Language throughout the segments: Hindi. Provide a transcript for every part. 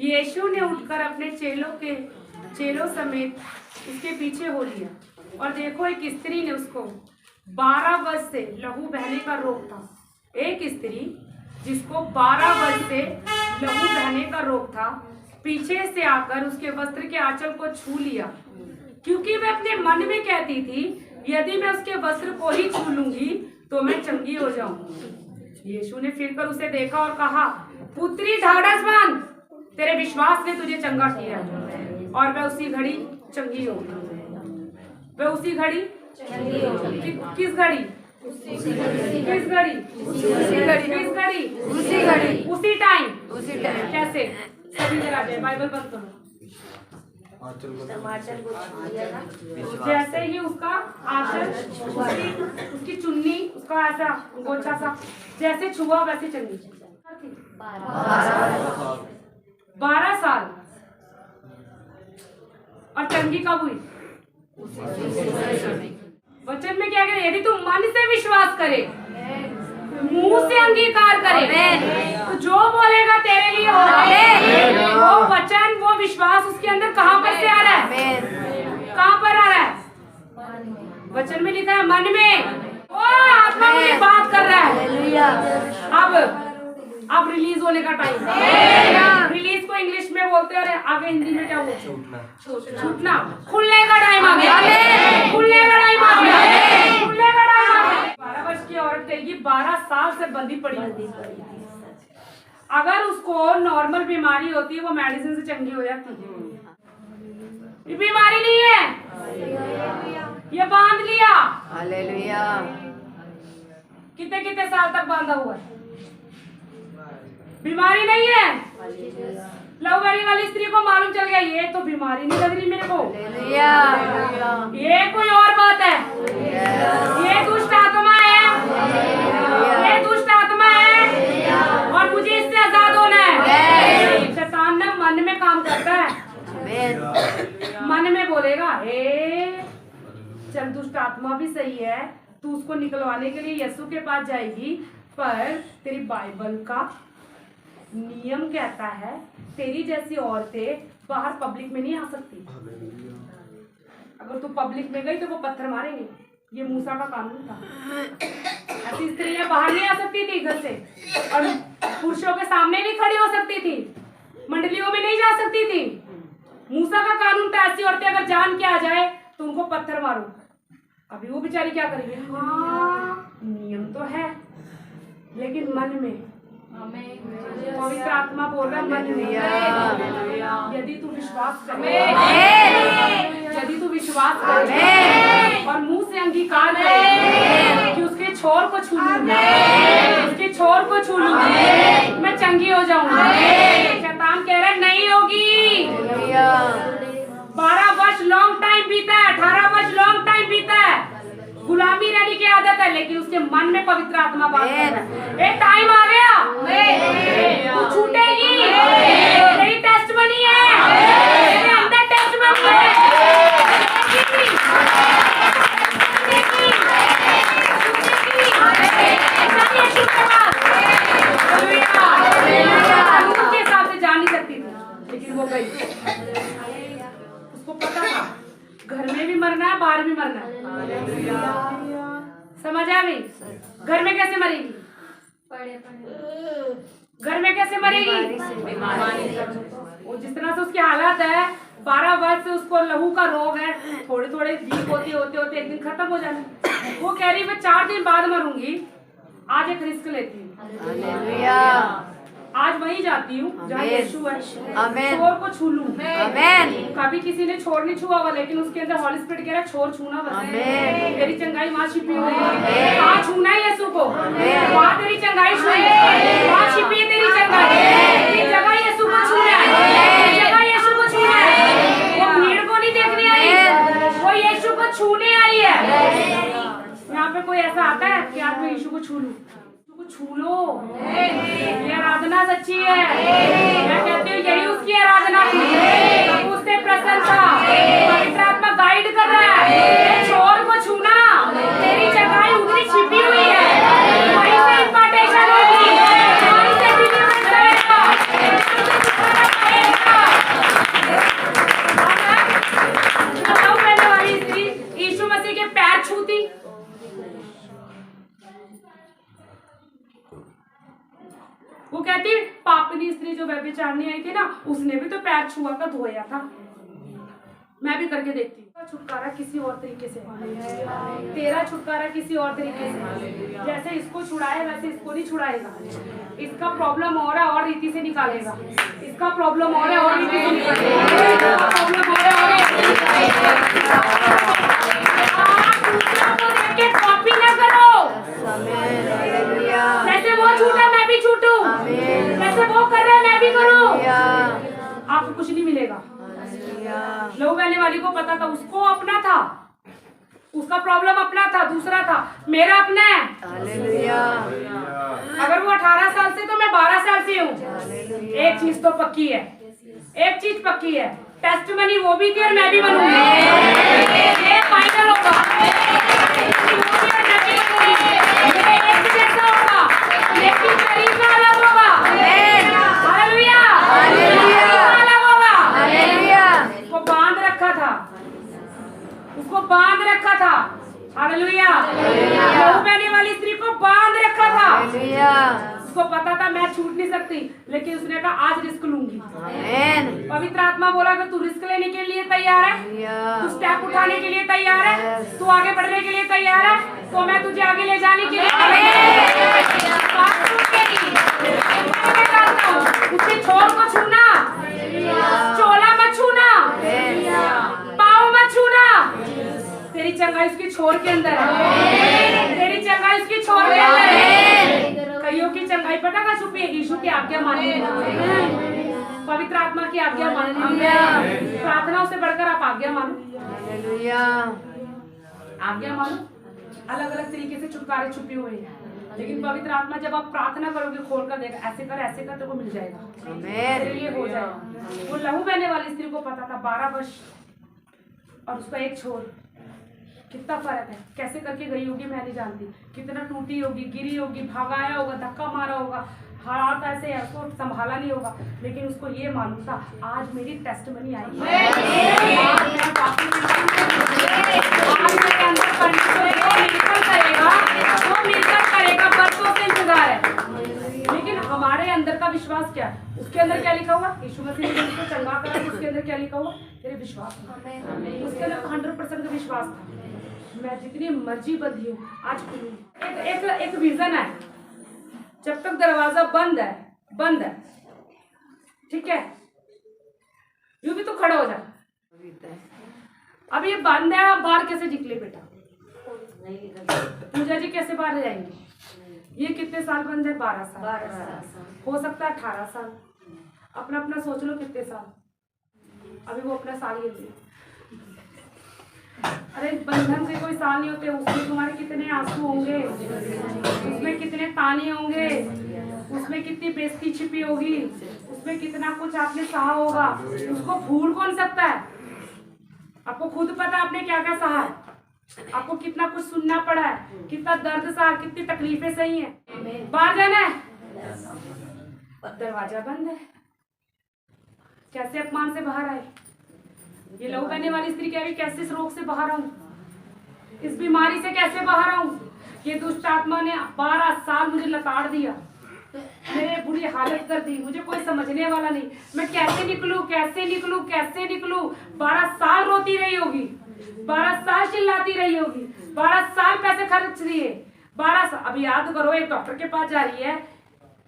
यीशु ने उठकर अपने चेलों समेत उसके पीछे हो लिया। और देखो, एक स्त्री ने उसको 12 वर्ष से लहू बहने का रोग था। एक स्त्री जिसको 12 वर्ष से लहू बहने का रोग था, पीछे से आकर उसके वस्त्र के आंचल को छू लिया, क्योंकि वह अपने मन में कहती थी, यदि मैं उसके वस्त्र को ही छू लूंगी तो मैं चंगी हो जाऊंगी। यीशु ने फिरकर उसे देखा और कहा, पुत्री ढाढ़स बांध, तेरे विश्वास ने तुझे चंगा किया। और वह उसी घड़ी चंगी हो गई। वह उसी घड़ी किस घड़ी? किस घड़ी? उसी टाइम। कैसे? सभी जगह जाए, बाइबल बंद करो। जैसे ही उसका आंचल, उसकी चुन्नी, उसका ऐसा गोछा सा जैसे छुआ, वैसे चंगी। 12 साल। और चंगी कब हुई? वचन में क्या करे? यदि तू मन से विश्वास करे, मुंह से अंगीकार करे, तो जो बोलेगा तेरे लिए होगा। वो वचन, वो विश्वास उसके अंदर कहाँ पर से आ रहा है? कहाँ पर आ रहा है? वचन में लिखा है मन में। ओ आत्मा मुझे बात कर रहा है। अब रिलीज होने का टाइम। रिलीज को इंग्लिश में बोलते हैं, आगे हिंदी में क्या बोलते हैं? छूटना। खुलने का टाइम आ गया। खुलने का टाइम आ गया। खुलने का टाइम आ गया। 12 वर्ष की औरत कहेगी 12 साल से बंदी पड़ी। अगर उसको नॉर्मल बीमारी होती है, वो मेडिसिन से चंगी हो जाती है। ये बीमारी नहीं है, ये बांध लिया। हालेलुया। कितने कितने साल तक बांधा हुआ है? बीमारी नहीं है। लव करने वाली स्त्री को मालूम चल गया, ये तो बीमारी नहीं लग रही मेरे को, ये कोई और बात है, ये दुष्ट आत्मा है, ये दुष्ट आत्मा है और मुझे इससे आजाद होना है। शैतान ना मन में काम करता है। मन में बोलेगा, हे चल दुष्ट आत्मा भी सही है, तू उसको निकलवाने के लिए यीशु के पास जाएगी, पर तेरी बाइबल का नियम कहता है तेरी जैसी औरतें बाहर पब्लिक में नहीं आ सकती। अगर तू पब्लिक में गई तो वो पत्थर मारेंगे। ये मूसा का कानून था। ऐसी स्त्रियां बाहर नहीं आ सकती थी घर से, और पुरुषों के सामने नहीं खड़ी हो सकती थी, मंडलियों में नहीं जा सकती थी। मूसा का कानून था, ऐसी औरतें अगर जान के आ जाए तो उनको पत्थर मारो। अभी वो बेचारी क्या करेंगे? हाँ नियम तो है, लेकिन मन में पवित्र आत्मा बोल रहा है मन में, यदि तू विश्वास करे, यदि तू विश्वास करे और मुंह से अंगीकार करे कि उसके छोर को छू लूंगा, उसके छोर को छू लूंगा, मैं चंगी हो जाऊंगा। शैतान कह रहा है नहीं होगी। 12 वर्ष लॉन्ग टाइम बीता है, 18 वर्ष लॉन्ग टाइम बीता है, गुलामी रहने की आदत है, लेकिन उसके मन में पवित्र आत्मा बात कर रहा है। एक टाइम आ गया, तू छूटेगी। तेरी टेस्टमनी है, तेरे अंदर टेस्टमनी है। उनके हिसाब से जा नहीं सकती थी, लेकिन वो गई। उसको पता था घर में भी मरना है, बाहर भी मरना है। समझ आ गई? घर में कैसे मरेगी? घर में कैसे मरेगी? वो जिस तरह से उसकी हालत है, 12 वर्ष से उसको लहू का रोग है, थोड़े थोड़े वीक होते होते होते एक दिन खत्म हो जाना। वो कह रही मैं 4 दिन बाद मरूंगी, आज एक रिस्क लेती हूँ, आज वहीं जाती हूँ जहाँ यीशु है, छोर को छू लूं। कभी किसी ने छोर नहीं छुआ होगा, लेकिन उसके अंदर हॉली स्पिरिट कह रहा है छोर छूना बस। तेरी चंगाई वहाँ छिपी हुई है। कहाँ छूना है यीशु को? वहाँ तेरी चंगाई छुई, वहाँ छिपी है तेरी चंगाई। तेरी जगह यीशु को छूना है, जगह यीशु को छूना है। वो भीड़ को नहीं देखने आई, वो यीशु को छूने आई है। यहाँ पे कोई ऐसा आता है कि आज मैं यीशु को छू लूं? छू लो, ये आराधना सच्ची है। मैं कहती हूँ यही उसकी आराधना थी, उससे प्रसन्न था। पवित्र आत्मा गाइड कर रहा है, छोर को छूना, तेरी जगह उधरी छिपी हुई है, वहीं से इम्पार्टेशन होगी, वहीं से डिलीवरेंस रहेगा। जो व्यभिचारणी आई थी ना, उसने भी तो पैर छुआ का धोया था। मैं भी करके देखती हूँ। छुटकारा किसी और तरीके से, तेरा छुटकारा किसी और तरीके से। जैसे इसको छुड़ाए वैसे इसको नहीं छुड़ाएगा। इसका प्रॉब्लम और है और रीति से निकालेगा। इसका प्रॉब्लम और है और रीति से निकालेगा। इसका प्रॉब्लम और है और रीति से कॉपी ना करो। जैसे वो छूटा मैं भी छूटूं, जैसे वो कर रहा है मैं भी करूं। आपको कुछ नहीं मिलेगा। लहू बहने वाली को पता था, उसको अपना था, उसका प्रॉब्लम अपना था, दूसरा था, मेरा अपना है। अगर वो 18 साल से तो मैं 12 साल से हूँ। एक चीज तो पक्की है, एक चीज पक्की है, टेस्टमनी वो भी थी और मैं भी बनूंगी। ये फाइनल होगा, एक जैसा होगा लेकिन तरीका अलग होगा। हालेलुया, अलग होगा। उसको बांध रखा था, उसको बांध रखा था। हालेलुया, लहू बहने वाली स्त्री को बांध रखा था। उसको पता था मैं छूट नहीं सकती, लेकिन उसने कहा आज रिस्क लूंगी। पवित्र आत्मा बोला कि तू रिस्क लेने के लिए तैयार है, तू स्टेप उठाने के लिए तैयार है, तू आगे बढ़ने के लिए तैयार है, तो मैं तुझे आगे ले जाने के लिए उसके छोर को छूना, चोला मत छूना, पाँव मत छूना। तेरी चंगाई उसकी छोर के अंदर है, तेरी चंगाई उसकी छोर के अंदर है। कईयों की चंगाई पता का छुपी है, यीशु की आज्ञा मानने में, पवित्र आत्मा की आज्ञा मानने में। प्रार्थना से बढ़कर आप आज्ञा मानो, आज्ञा मानो। अलग अलग तरीके से छुटकारे छुपे हुए हैं, लेकिन पवित्र आत्मा जब आप प्रार्थना करोगे खोल कर देगा, ऐसे कर तो वो मिल जाएगा, तेरे लिए हो जाएगा। वो लहू बहने वाली स्त्री को पता था 12 वर्ष और उसका एक छोर, कितना फर्क है। कैसे करके गई होगी मैं नहीं जानती, कितना टूटी होगी, गिरी होगी, भगाया होगा, धक्का मारा होगा, हाथ ऐसे है, उसको संभाला नहीं होगा, लेकिन उसको ये मालूम था आज मेरी टेस्टमनी आएगी, आज मेरे अंदर परमेश्वर वो मिरेकल करेगा, वो मिरेकल करेगा। बरसों से इंतजार है, लेकिन हमारे अंदर का विश्वास क्या है? उसके अंदर क्या लिखा हुआ? यीशु मसीह ने उसको चंगा करा, उसके अंदर क्या लिखा हुआ? तेरे विश्वास। उसके अंदर 100% का विश्वास था। मैं जितनी मर्जी बंधी हूँ आज खुलूंगी। एक विजन है, जब तक दरवाजा बंद है, ठीक है, यूं भी तो खड़ा हो जा। अब ये बंद है, बाहर कैसे निकले बेटा? पूजा जी कैसे बाहर जाएंगे? ये कितने साल बंद है? 12 साल, हो सकता है 18 साल। अपना अपना सोच लो कितने साल। अभी वो अपना साल ये, अरे बंधन से कोई साल नहीं होते। उसमें तुम्हारे कितने आंसू होंगे, उसमें कितने ताने होंगे, उसमें कितनी बेइज्जती छिपी होगी, उसमें कितना कुछ आपने सहा होगा। उसको भूल कौन सकता है? आपको खुद पता आपने क्या क्या सहा है, आपको कितना कुछ सुनना पड़ा है, कितना दर्द सहा, कितनी तकलीफें सही हैं। बाहर जाना है, दरवाजा बंद है, कैसे अपमान से बाहर आए? ये लहू बहने वाली स्त्री कह रही कैसे इस रोग से बाहर आऊं, इस बीमारी से कैसे बाहर आऊं? ये दुष्ट आत्मा ने 12 साल मुझे लताड़ दिया, मेरे बुरी हालत कर दी, मुझे कोई समझने वाला नहीं। मैं कैसे निकलूं, कैसे निकलूं, कैसे निकलूं? 12 साल रोती रही होगी, 12 साल चिल्लाती रही होगी, 12 साल पैसे खर्च दिए, 12 साल। अब याद करो, एक डॉक्टर के पास जा रही है,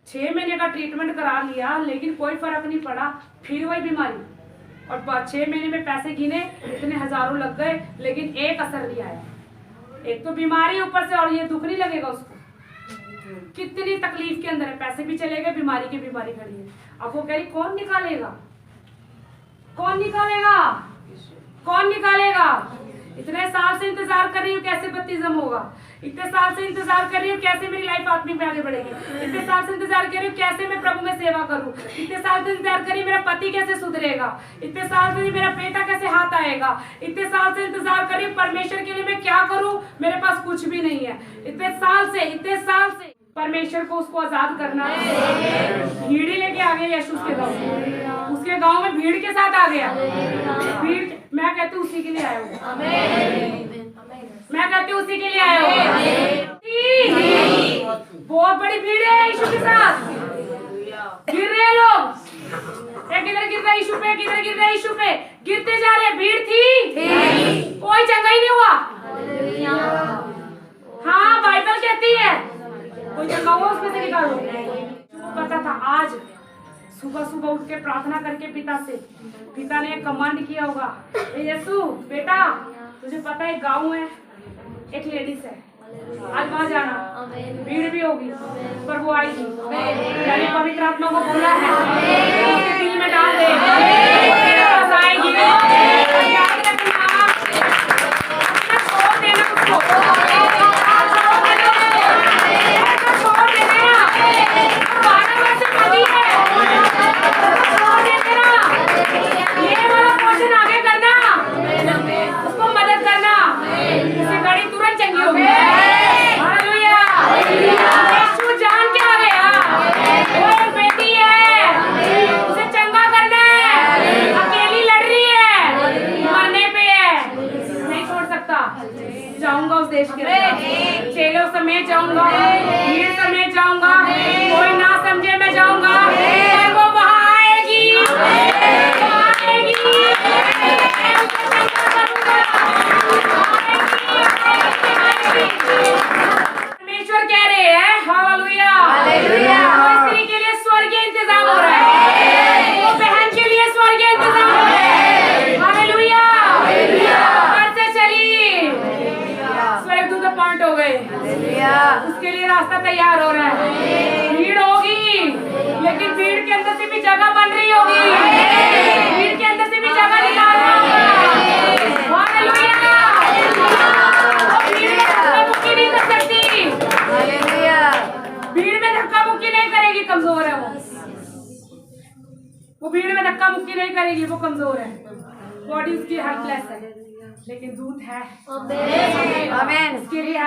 6 महीने का ट्रीटमेंट करा लिया, लेकिन कोई फर्क नहीं पड़ा, फिर वही बीमारी। और 6 महीने में पैसे गिने, इतने हजारों लग गए, लेकिन एक असर नहीं आया। एक तो बीमारी ऊपर से, और ये दुख नहीं लगेगा उसको। कितनी तकलीफ के अंदर है, पैसे भी चले गए, बीमारी की बीमारी खड़ी है। अब वो कह रही कौन निकालेगा, कौन निकालेगा, कौन निकालेगा? इतने साल से इंतजार कर रही हूँ, कैसे बपतिस्म होगा? इतने साल से इंतजार कर रही हूँ, कैसे मेरी लाइफ आत्मिक में आगे बढ़ेगी? इतने साल से इंतजार कर रही हूँ, कैसे मैं प्रभु में सेवा करूँ? इतने साल से इंतजार कर रही हूँ, मेरा पति कैसे सुधरेगा? इतने साल से मेरा बेटा कैसे हाथ आएगा? इतने साल से इंतजार कर रही हूँ, परमेश्वर के लिए मैं क्या करूँ? मेरे पास कुछ भी नहीं है। इतने साल से परमेश्वर को उसको आजाद करना है। भीड़ ही लेके आ गया यीशु उसके गाँव, उसके गाँव में भीड़ के साथ आ गया। भीड़, मैं कहती हूँ उसी के लिए आया होगा, मैं कहती हूँ उसी के लिए आया होगा। बहुत बड़ी भीड़ है यीशु के साथ, गिर रहे हैं लोग, यीशु पे, किधर गिर रहे यीशु पे, गिरते जा रहे। भीड़ थी, कोई चंगा ही नहीं हुआ। हाँ बाइबल कहती है कोई चंगा हुआ उसमें से निकालो। पता था आज सुबह सुबह उठ के प्रार्थना करके पिता ने कमांड किया होगा, यीशु बेटा तुझे पता है गांव है एक लेडीज है, आज वहाँ जाना, भीड़ भी होगी पर वो आएगी। यानी पवित्र आत्मा को बोला है उसके दिल में डाल दे, तेरे पास आएगी। याद रखना, अपना छोड़ देना उसको, छोड़ देना। 12 वर्ष मरी है, छोड़ देना। ये वाला पोर्शन आगे करना, उसको मदद करना, उससे गाड़ी तुरंत चंगी होगी। यीशु जान के आ गया, वो एक बेटी है, उसे चंगा करना है, अकेली लड़ रही है, मरने पे है, नहीं छोड़ सकता। जाऊंगा उस देश के अंदर, चेलों समेत जाऊंगा, भीड़ समेत जाऊंगा, कोई ना समझे मैं जाऊंगा, और वो वहाँ आएगी, वहाँ आएगी। परमेश्वर कह रहे हैं हालेलुया, वो स्त्री के लिए स्वर्गीय इंतजाम हो रहा है, वो बहन के लिए स्वर्गीय इंतजाम हो रहा है। हालेलुया, घर से चली, स्वर्गदूत अपॉइंट हो गए, उसके लिए रास्ता तैयार हो रहा है। भीड़ होगी लेकिन भीड़ के अंदर से भी जगह बन रही होगी, भीड़ के अंदर से भी जगह निकालना होगा। हालेलुया, नहीं कर सकती, भीड़ में धक्का मुक्की नहीं करेगी, कमजोर है वो भीड़ में धक्का मुक्की नहीं करेगी, वो कमजोर है, बॉडी उसकी हेल्पलेस है, लेकिन दूत है उसके लिए,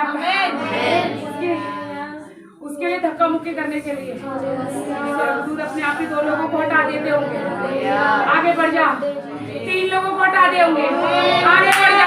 उसके लिए धक्का मुक्की करने के लिए दूत अपने आप ही 2 लोगों को हटा देते होंगे। आगे बढ़ जा, 3 लोगों को हटा दे होंगे, आगे बढ़ जा।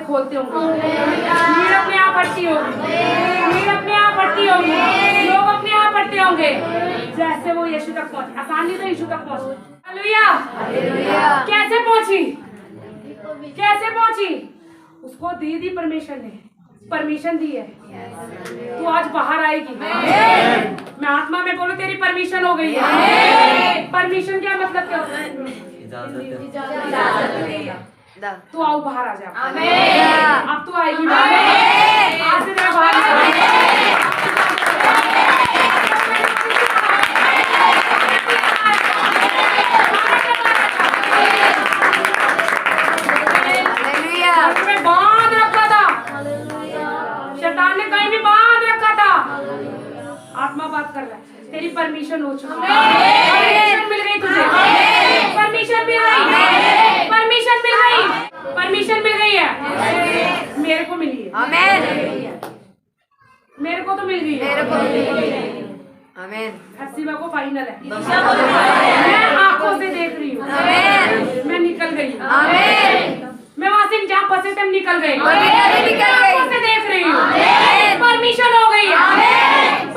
खोलते होंगे, भीड़ अपने आप हटती होगी, भीड़ अपने आप हटती होगी, लोग अपने आप हटते होंगे, जैसे वो यीशु तक पहुंचे। आसान नहीं था यीशु तक पहुंचे। हालेलुया, कैसे पहुंची, कैसे पहुंची? उसको दी परमेश्वर ने परमिशन दी है, तू आज बाहर आएगी। मैं आत्मा में बोलूं तेरी परमिशन हो गई है। परमिशन क्या मतलब क्या होता है? तू आओ बाहर आ जा। अब तू आएगी आज से बाहर बांध रखा था, शैतान ने कहीं भी बांध रखा था। आत्मा बात कर रहा है, तेरी परमिशन हो चुकी है, परमिशन मिल गई तुझे, परमिशन मिल गई, परमिशन मिल गई, परमिशन मिल गई है। मेरे को मिली है, आमीन। मेरे को तो मिल गई है, मेरे को आमीन। हसीबा को फाइनल है, मैं आंखों से देख रही हूँ, मैं निकल गई, आमीन। मैं वहाँ से जहाँ फंसे थे हम निकल गए, आंखों से देख रही हूँ, परमिशन हो गई है,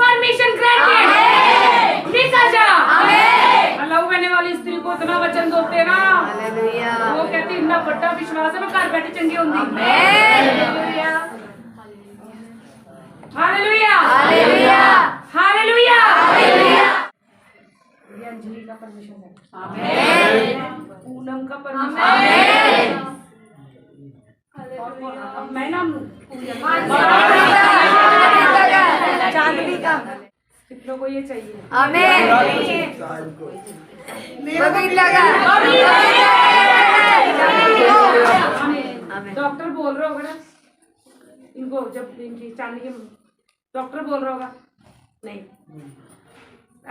परमिशन ग्रांटेड, निकल जा। अल्लाह कहने वाली स्त्री को इतना वचन दोते ना, वो कहती इतना बड़ा विश्वास है मैं घर बैठे चंगी होंगी। Hallelujah, hallelujah, hallelujah, hallelujah. ये अंजलि का परमिशन है, आमीन। पूनम का परमिशन, आमीन। अब मैं नाम लूं, चांदनी का, कितनों को ये चाहिए? आमीन, आमीन। डॉक्टर बोल रहा होगा ना इनको, जब इनकी चांदी की डॉक्टर बोल रहा होगा नहीं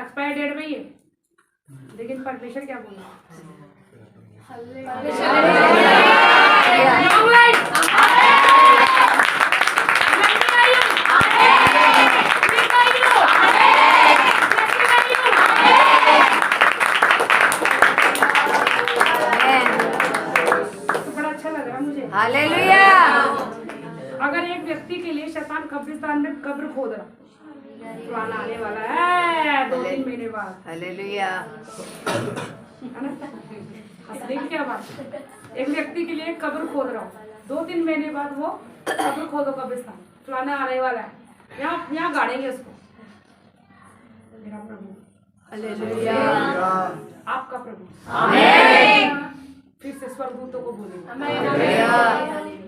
एक्सपायर डेट में ही है, लेकिन परमेश्वर क्या बोल रहा हालेलुया। अगर एक व्यक्ति के लिए शैतान कब्रिस्तान में कब्र खोद रहा, पुराना आने वाला है 2-3 महीने बाद, हालेलुया। क्या बात, एक व्यक्ति के लिए कब्र खोद रहा हूँ, 2-3 महीने बाद वो कब्र खोदो कब्रिस्तान, पुराना आने वाला है, यहाँ गाड़ेंगे उसको। मेरा प्रभु हालेलुया। आपका प्रभु फिर से स्वर्गदूतों को बोलेंगे,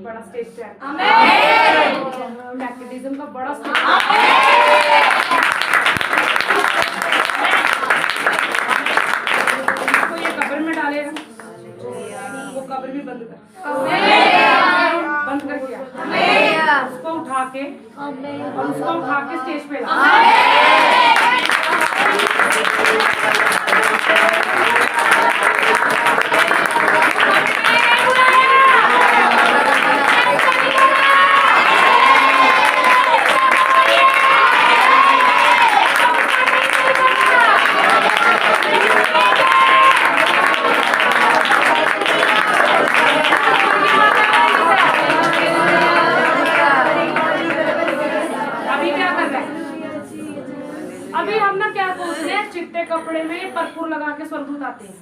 बड़ा स्टेज पे मैकेनिज्म का बड़ा स्टेज, इसको ये कब्र में डालेगा, वो कब्र भी बंद कर दिया, उसको उठा के स्टेज पे ला। अभी हम ना क्या बोलते हैं, चिट्टे कपड़े में परफूर लगा के स्वर्गदूत आते हैं।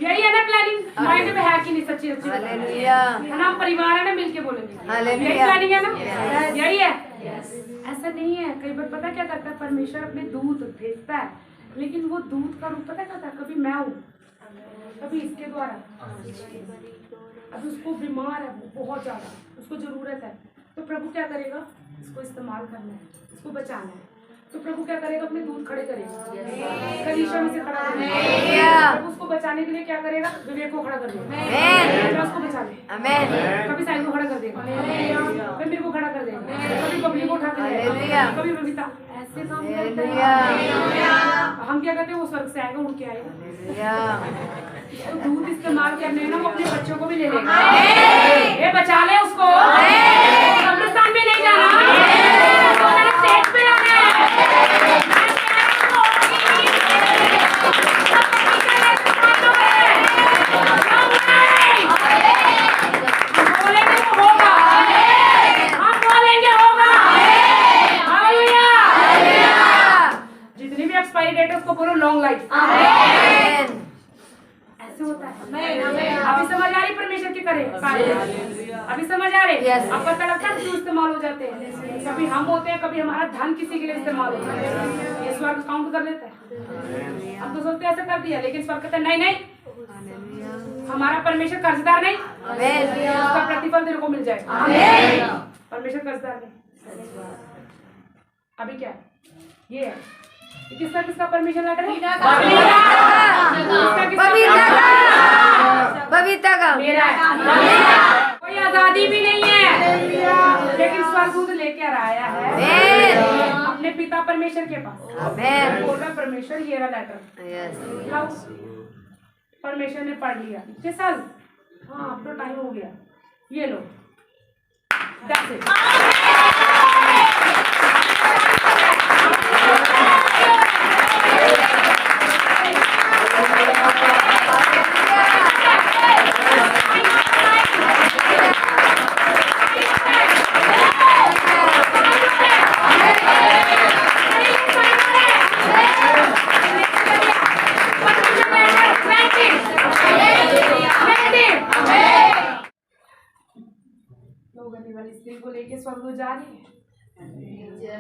यही है ना प्लानिंग, माइंड में है कि नहीं? सच्ची सच्ची है ना, परिवार है ना, मिलके बोलेंगे यही प्लानिंग है ना, यही है। ऐसा नहीं है, कई बार पता क्या करता है, परमेश्वर अपने दूत भेजता है, लेकिन वो दूत का रूप पता करता है, कभी मैं हूँ, कभी इसके द्वारा। अभी उसको बीमार है बहुत ज्यादा, उसको जरूरत है, तो प्रभु क्या करेगा, इसको इस्तेमाल करना है, इसको बचाना है, तो प्रभु क्या करेगा, अपने दूध खड़े करेगा, कलीसिया में से खड़ा करेगा। प्रभु उसको बचाने के लिए क्या करेगा, विवेक को खड़ा कर देगा, उसको बचा ले, कभी साइड को खड़ा कर देगा, कभी मेरे को खड़ा कर देगा, कभी पब्लिक को उठा कर देगा, कभी बबीता, ऐसे काम करता है। हम क्या करते हैं, वो स्वर्ग से आएगा, उड़ के आएगा, तो दूध इस्तेमाल करने ना, वो अपने बच्चों को भी ले लेगा, ये बचा ले उसको, कब्रिस्तान में नहीं जाना, स्टेज पे आना है। बोलेंगे तो होगा, हम बोलेंगे होगा। जितनी भी एक्सपायरी डेट है उसको बोलो लॉन्ग लाइफ। ऐसे होता है। अभी समझ आ रही परमेश्वर की करे, अभी समझ आ रही। अब पता लगता है क्यों इस्तेमाल हो जाते हैं, कभी हम होते हैं, कभी हमारा धन किसी के लिए इस्तेमाल होता है, ये स्वर्ग काउंट कर लेता है। अब तो सोचते ऐसा कर दिया, लेकिन स्वर्ग कहता है नहीं, हमारा परमेश्वर कर्जदार नहीं, उसका प्रतिफल तेरे को मिल जाएगा। परमेश्वर कर्जदार नहीं। अभी क्या ये है, किसका परमिशन लग रहा है, बबीता का मेरा है। कोई आजादी भी नहीं है, लेकिन स्वर्गदूत लेकर आया है अपने पिता परमेश्वर के पास। बोल रहा परमेश्वर ये रहा लेटर, परमेश्वर ने पढ़ लिया, इतने साल, हाँ अब तो टाइम हो गया, ये लो। That's it. स्त्री को लेके स्वर्ग जा रही है,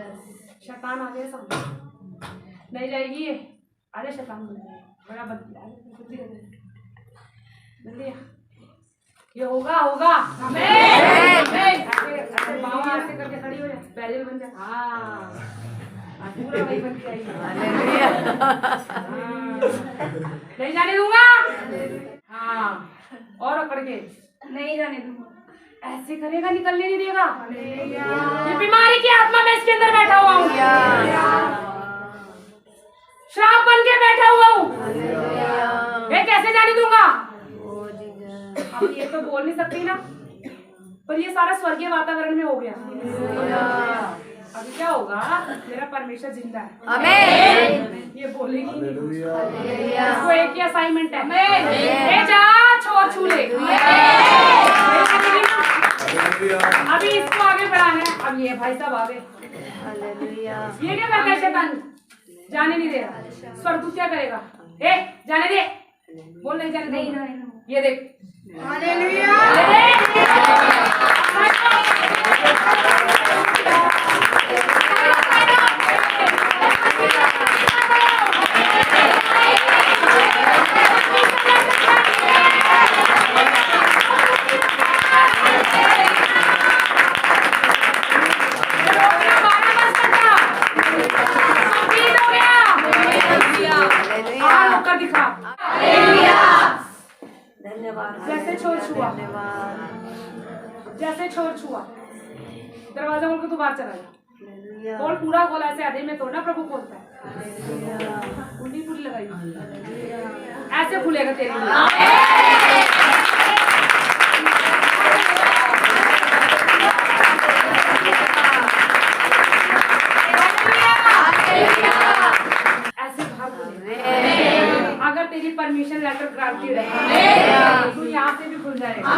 शैतान आ गया सामने, नहीं जाएगी ये, अरे शैतान बड़ा बदलिया, ये होगा ऐसे बाँव ऐसे करके खड़ी हो जाए, बैरियल बन जाए, हाँ पूरा वही बन जाएगी, नहीं जाने दूंगा। हाँ, और अकड़ के नहीं जाने दूंगा। ऐसे करेगा, निकलने नहीं देगा। ये बीमारी की आत्मा में इसके अंदर बैठा हुआ हूँ, श्राप बन के बैठा हुआ हूँ। ये कैसे जाने दूंगा? अब ये तो बोल नहीं सकती ना, पर ये सारा स्वर्गीय वातावरण में हो गया। अभी क्या होगा? मेरा परमेश्वर जिंदा है, आमीन। ये बोलेगी, इसको एक ही असाइनमेंट है, ले जा छोड़ छू ले। अभी इसको आगे बढ़ाना है। अब ये भाई साहब आगे, ये क्या करता है शैतान? जाने नहीं दे रहा। स्वर्गदूत क्या करेगा? ए जाने दे, बोल नहीं जाने दे। ये देख, हालेलुया। जैसे छोड़ छुआ, जैसे छोड़ छुआ, दरवाजा खोल के तू बाहर चला जा। बोल पूरा खोला, ऐसे आधे में थोड़ा प्रभु खोलता है। उल्टी पूरी लगाई, ऐसे खुलेगा तेरे लिए। अगर तेरी परमिशन लेटर ग्रांटेड है तो यहाँ से भी खुल जाएगा।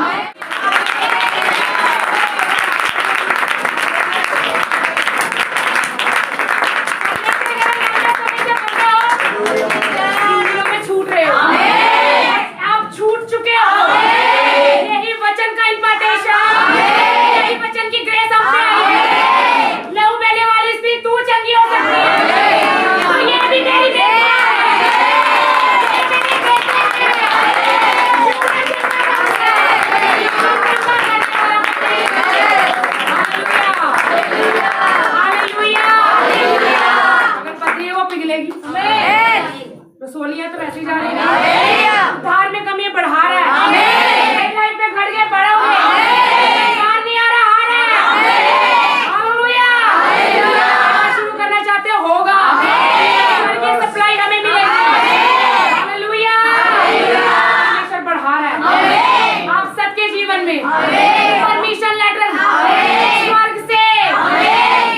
छूट रहे हो, आप छूट चुके हो। यही वचन का इम्पार्टेशन, यही वचन की ग्रेस अपने लहू बहने वाली स्त्री तू चंगी हो सकती है। तो ये भी तेरी ग्रेस है। रसोलिया तो वैसे ही जा रही है, उधार में कमी बढ़ा रहा है, लाइफ में घट गए बढ़ोगे, नहीं आ रहा आ रहा है। हालेलुया। शुरू करना चाहते हो, होगा, सप्लाई हमें मिलेगी। हालेलुया। परमेश्वर बढ़ा रहा है आप सबके जीवन में। परमिशन लेटर स्वर्ग से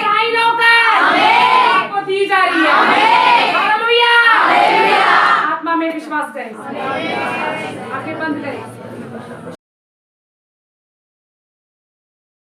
साइन होकर आपको दी जा रही है। विश्वास करें, आंखें बंद करें।